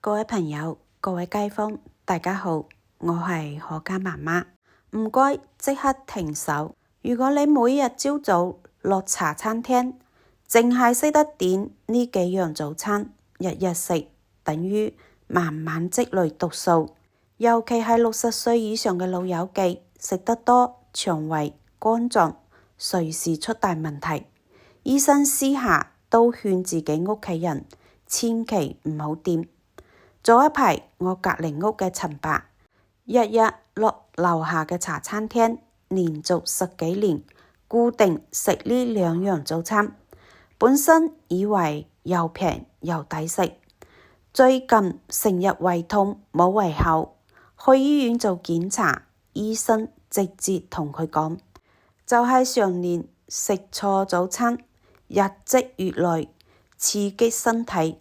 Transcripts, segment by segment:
各位朋友、各位街坊，大家好，我係可嘉媽媽。唔該，即刻停手。如果你每日朝早落茶餐廳，淨係識得點呢幾樣早餐，日日食，等於慢慢積累毒素。尤其係60歲以上嘅老友記，食得多，腸胃、肝臟隨時出大問題。醫生私下都勸自己屋企人千祈唔好掂。早一排我隔離屋嘅陳伯，日日落樓下嘅茶餐廳，連續10幾年固定食呢兩樣早餐。本身以為又平又抵食，最近成日胃痛冇胃口，去醫院做檢查，醫生直接同佢講，就係常年食錯早餐，日積月累，刺激身體，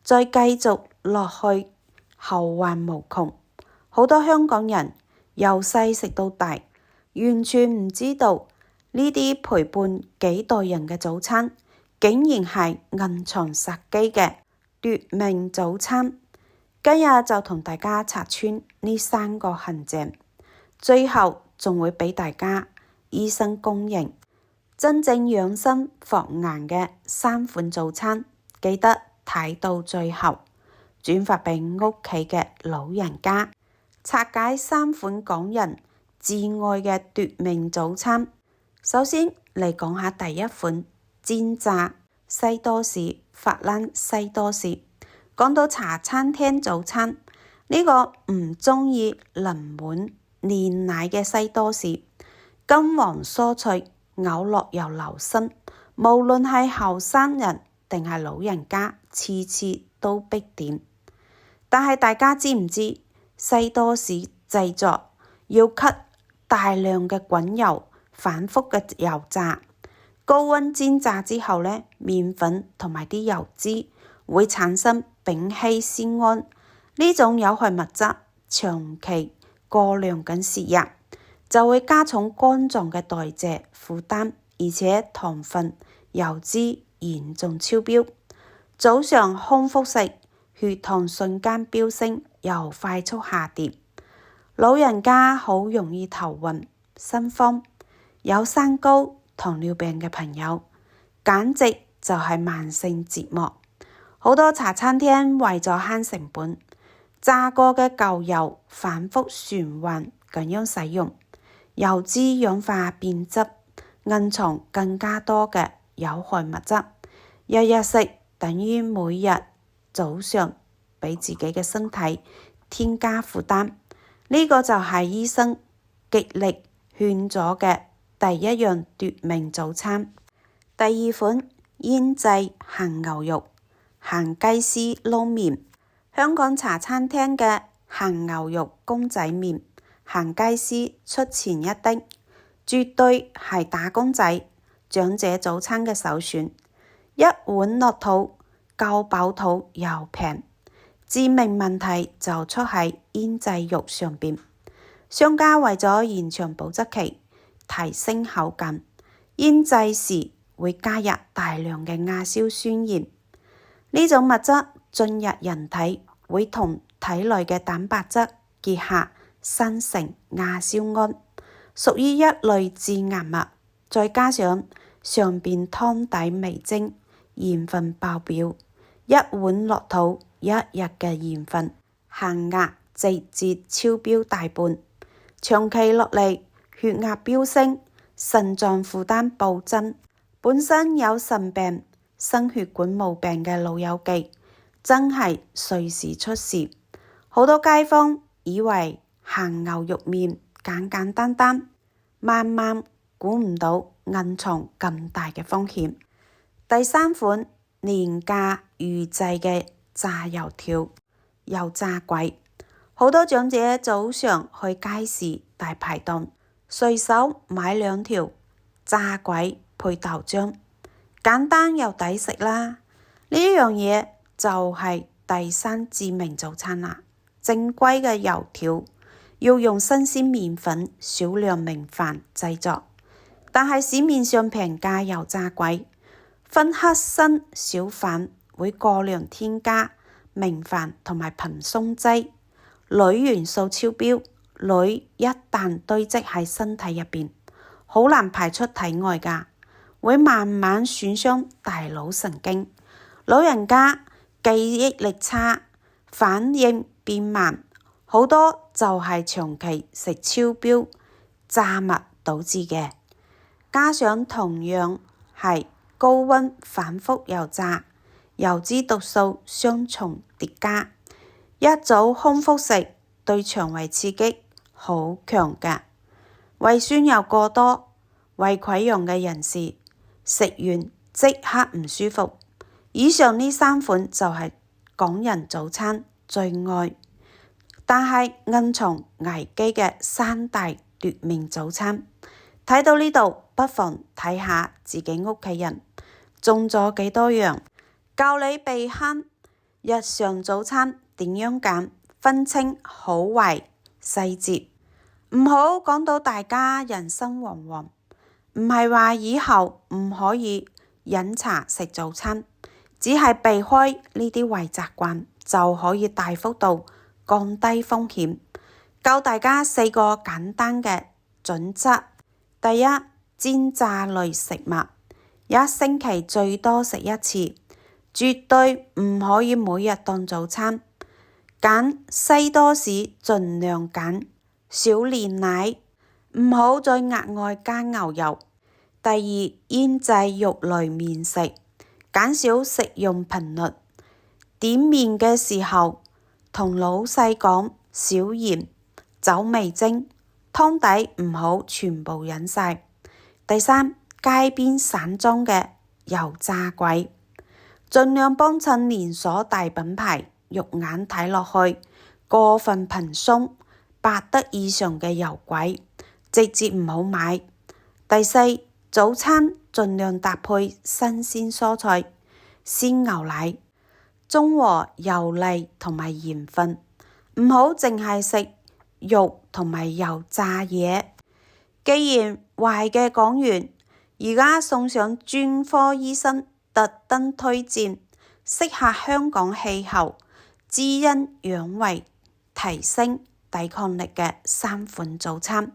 再繼續落去後患無窮。好多香港人由細食到大，完全唔知道呢啲陪伴幾代人嘅早餐，竟然係暗藏殺機嘅奪命早餐。今日就同大家拆穿呢3個陷阱，最後仲會俾大家醫生公認真正養生防癌嘅3款早餐，記得睇到最後，轉發俾屋企嘅老人家，拆解3款港人至愛嘅奪命早餐。首先嚟講下第一款煎炸西多士，法蘭西多士。講到茶餐廳早餐，呢個唔鍾意淋滿煉奶嘅西多士，金黃酥脆，咬落又流心，無論係後生人定係老人家，次次都必點。但係大家知唔知西多士製作要吸大量嘅滾油，反覆嘅油炸，高溫煎炸之後呢，麵粉同埋啲油脂會產生丙烯酰胺，呢種有害物質長期過量緊攝入，就會加重肝臟嘅代謝負擔，而且糖分、油脂嚴重超標。早上空腹食，血糖瞬間飆升又快速下跌，老人家好容易頭暈心慌，有三高糖尿病嘅朋友簡直就係慢性折磨。好多茶餐廳為咗慳成本，炸過嘅舊油反覆循環咁樣使用，油脂氧化變質，暗藏更加多嘅有害物質。日日食等於每日早上俾自己嘅身體添加負擔。呢個就係醫生極力勸咗嘅第一樣奪命早餐。第二款醃製鹹牛肉鹹雞絲撈麵。香港茶餐廳嘅鹹牛肉公仔麵、鹹雞絲出前一丁，絕對係打工仔長者早餐嘅首選。一碗落肚，夠飽肚又平。致命問題就出喺醃製肉上邊，商家為咗延長保質期、提升口感，醃製時會加入大量嘅亞硝酸鹽，呢種物質進入人體會同體內嘅蛋白質結合生成亞硝胺，屬於一類致癌物。再加上上邊湯底未精，鹽分爆表，一碗落肚，一日嘅鹽分限額直接超標大半，長期落嚟血壓飆升，腎臟負擔暴增。本身有腎病、心血管毛病嘅老友記，真係隨時出事。好多街坊以為鹹牛肉麵簡簡單單，萬萬估唔到暗藏咁大嘅風險。第三款廉價預製嘅炸油條、油炸鬼。好多長者早上去街市大排檔，隨手買2條炸鬼配豆漿，簡單又抵食啦。呢樣嘢就係第3致命早餐啦。正規嘅油條要用新鮮麵粉、少量明飯製作，但係市面上平價油炸鬼分黑心小販會過量添加明礬同埋蓬鬆劑，鋁元素超標。鋁一旦堆積喺身體入邊，好難排出體外㗎，會慢慢損傷大腦神經。老人家記憶力差，反應變慢，好多就係長期食超標炸物導致嘅。加上同樣係高溫反覆油炸，油脂毒素雙重疊加，一早空腹食對腸胃刺激好強㗎。胃酸又過多，胃潰瘍嘅人士食完即刻唔舒服。以上呢3款就係港人早餐最愛，但係暗藏危機嘅3大奪命早餐。睇到呢度，不妨睇下自己屋企人中咗幾多樣，教你避坑。日常早餐點樣揀，分清好壞細節，唔好講到大家人心惶惶。唔係話以後唔可以飲茶食早餐，只係避開呢啲壞習慣，就可以大幅度降低風險。教大家4個簡單嘅準則。第一，煎炸類食物1星期最多食1次，絕對唔可以每日當早餐。揀西多士盡量揀少煉奶，唔好再額外加牛油。第二，醃製肉類麵食，減少食用頻率。點麵嘅時候同老細講少鹽，走味精，湯底唔好全部飲晒。第三，街邊散裝嘅油炸鬼，盡量幫襯連鎖大品牌，肉眼睇落去過分蓬鬆百得以上嘅油鬼，直接唔好買。第四，早餐盡量搭配新鮮蔬菜、鮮牛奶，中和油膩同埋鹽分，唔好淨係食肉同埋油炸嘢。既然壞嘅講完，而家送上專科醫生特登推薦，適合香港氣候、滋陰養胃、提升抵抗力嘅3款早餐，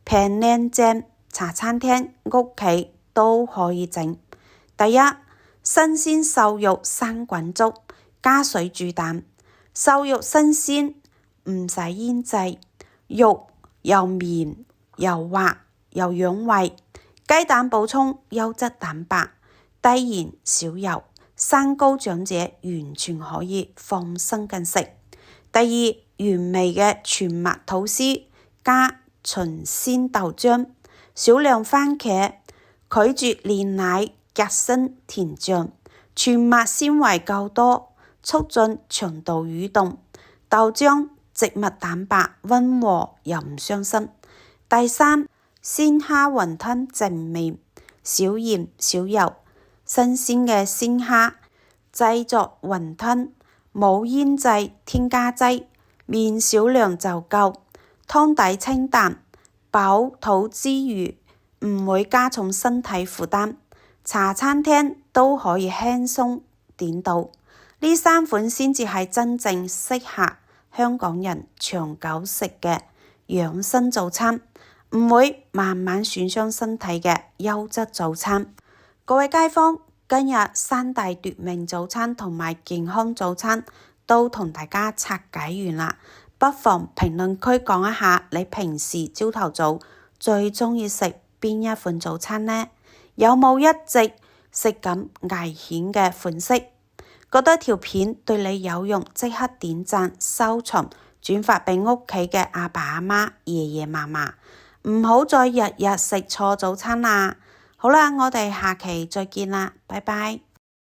平靚正，茶餐廳、屋企都可以整。第一，新鮮瘦肉生滾粥，加水煮蛋。瘦肉新鮮，唔使醃製，肉又綿又滑又養胃。雞蛋補充優質蛋白，低鹽少油，三高長者完全可以放心咁食。第二，原味嘅全麥吐司加純鮮豆漿，少量番茄，拒絕煉奶夾心甜醬，全麥纖維夠多，促進腸道蠕動。豆漿植物蛋白溫和又唔傷身。第三，鮮蝦雲吞淨麵，少鹽少油，新鮮嘅鮮蝦製作雲吞，冇醃製添加劑，麵少量就夠，湯底清淡，飽肚之餘唔會加重身體負擔，茶餐廳都可以輕鬆點到。呢3款先至係真正適合香港人長久食嘅養生早餐，唔會慢慢損傷身體嘅優質早餐。各位街坊，今日3大奪命早餐同埋健康早餐都同大家拆解完啦，不妨評論區講一下你平時朝頭早最鍾意食邊一款早餐呢？有冇一直食緊危險嘅款式？覺得條片對你有用，即刻點讚、收藏、轉發俾屋企嘅阿爸阿媽、爺爺嫲嫲，唔好再日日食錯早餐啦。好啦，我哋下期再見啦，拜拜。